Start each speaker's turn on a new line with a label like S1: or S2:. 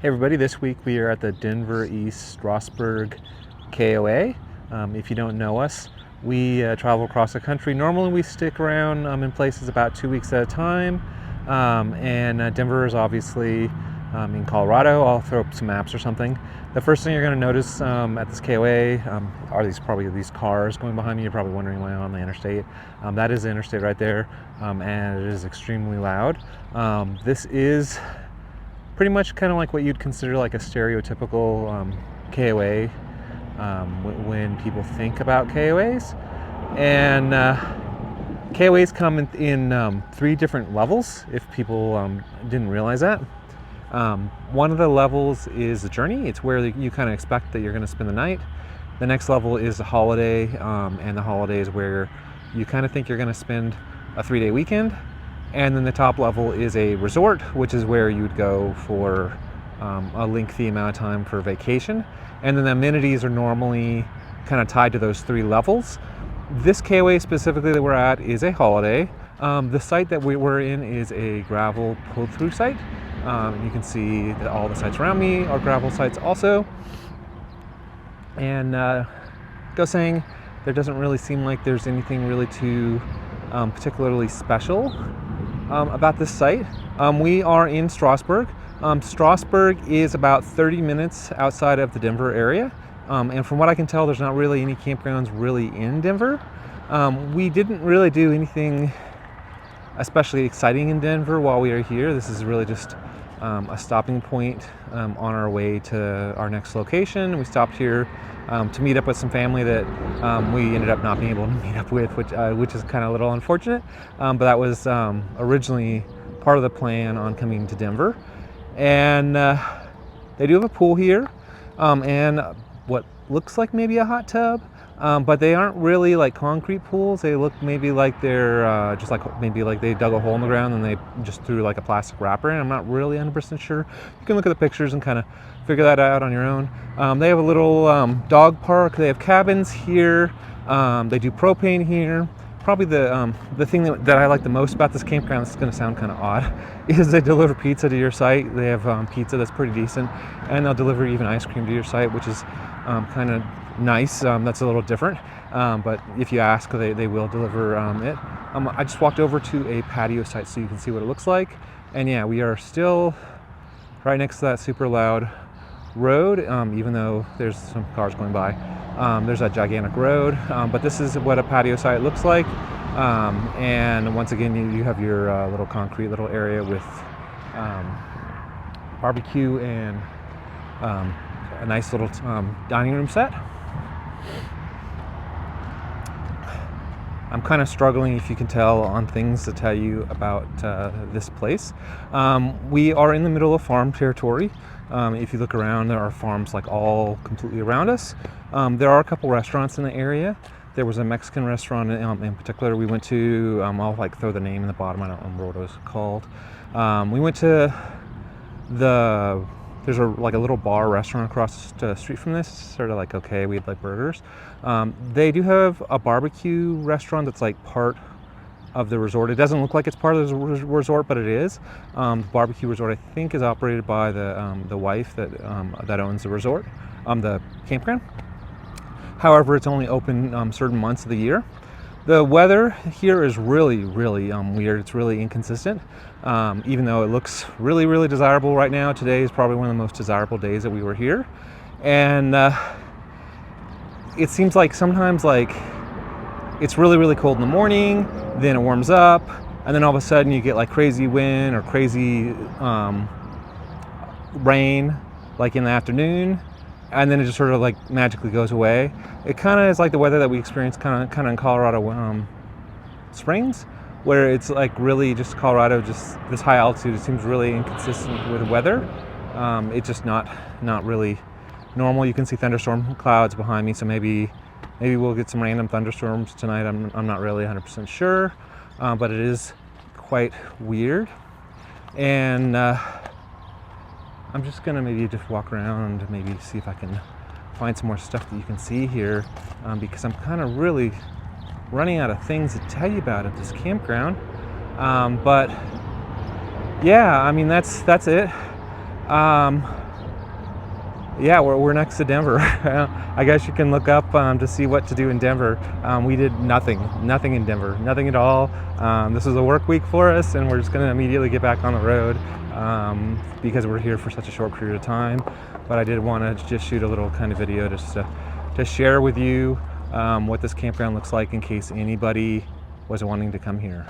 S1: Hey everybody, this week we are at the Denver East Strasburg KOA. If you don't know us, we travel across the country. Normally we stick around in places about 2 weeks at a time. Denver is obviously in Colorado. I'll throw up some maps or something. The first thing you're going to notice at this KOA are these cars going behind me. You're probably wondering why I'm on the interstate. That is the interstate right there, and it is extremely loud. This is pretty much kind of like what you'd consider like a stereotypical KOA when people think about KOAs. And KOAs come in 3 different levels, if people didn't realize that. One of the levels is the journey. It's where you kind of expect that you're going to spend the night. The next level is the holiday, and the holiday is where you kind of think you're going to spend a 3-day weekend. And then the top level is a resort, which is where you would go for a lengthy amount of time for vacation. And then the amenities are normally kind of tied to those 3 levels. This KOA specifically that we're at is a holiday. The site that we're in is a gravel pull-through site. You can see that all the sites around me are gravel sites also. And go saying, there doesn't really seem like there's anything really too particularly special about this site. We are in Strasburg. Strasburg is about 30 minutes outside of the Denver area. And from what I can tell, there's not really any campgrounds really in Denver. We didn't really do anything especially exciting in Denver while we are here. This is really just a stopping point on our way to our next location. We stopped here to meet up with some family that we ended up not being able to meet up with, which is kind of a little unfortunate. But that was originally part of the plan on coming to Denver. And they do have a pool here, and what looks like maybe a hot tub, but they aren't really like concrete pools. They look maybe like they're just like maybe like they dug a hole in the ground and they just threw like a plastic wrapper in. I'm not really 100% sure. You can look at the pictures and kind of figure that out on your own. They have a little dog park. They have cabins here. They do propane here. Probably the thing that I like the most about this campground, this is going to sound kind of odd, is they deliver pizza to your site. They have pizza that's pretty decent, and they'll deliver even ice cream to your site, which is kind of nice. That's a little different, but if you ask, they will deliver it. I just walked over to a patio site so you can see what it looks like, and yeah, we are still right next to that super loud road, even though there's some cars going by. There's that gigantic road, but this is what a patio site looks like. And once again, you have your little concrete little area with barbecue and a nice little dining room set. I'm kind of struggling, if you can tell, on things to tell you about this place. We are in the middle of farm territory. If you look around, there are farms like all completely around us. There are a couple restaurants in the area. There was a Mexican restaurant in particular we went to. I'll like throw the name in the bottom. I don't remember what it was called. We went to there's like a little bar restaurant across the street from this. Sort of like, okay, we'd like burgers. They do have a barbecue restaurant that's like part of the resort. It doesn't look like it's part of the resort, but it is. The barbecue resort, I think, is operated by the wife that owns the resort, the campground. However, it's only open certain months of the year. The weather here is really, really weird. It's really inconsistent. Even though it looks really, really desirable right now, today is probably one of the most desirable days that we were here. And it seems like sometimes like it's really, really cold in the morning, then it warms up, and then all of a sudden you get like crazy wind or crazy rain like in the afternoon, and then it just sort of like magically goes away. It kind of is like the weather that we experience kind of in Colorado Springs, where it's like really just Colorado, just this high altitude. It seems really inconsistent with the weather. It's just not really normal. You can see thunderstorm clouds behind me, so maybe we'll get some random thunderstorms tonight. I'm not really 100% sure, but it is quite weird. And I'm just gonna maybe just walk around, maybe see if I can find some more stuff that you can see here, because I'm kind of really running out of things to tell you about at this campground. But yeah, I mean that's it. Yeah, we're next to Denver. I guess you can look up to see what to do in Denver. We did nothing in Denver, nothing at all. This was a work week for us, and we're just going to immediately get back on the road because we're here for such a short period of time. But I did want to just shoot a little kind of video just to share with you what this campground looks like in case anybody was wanting to come here.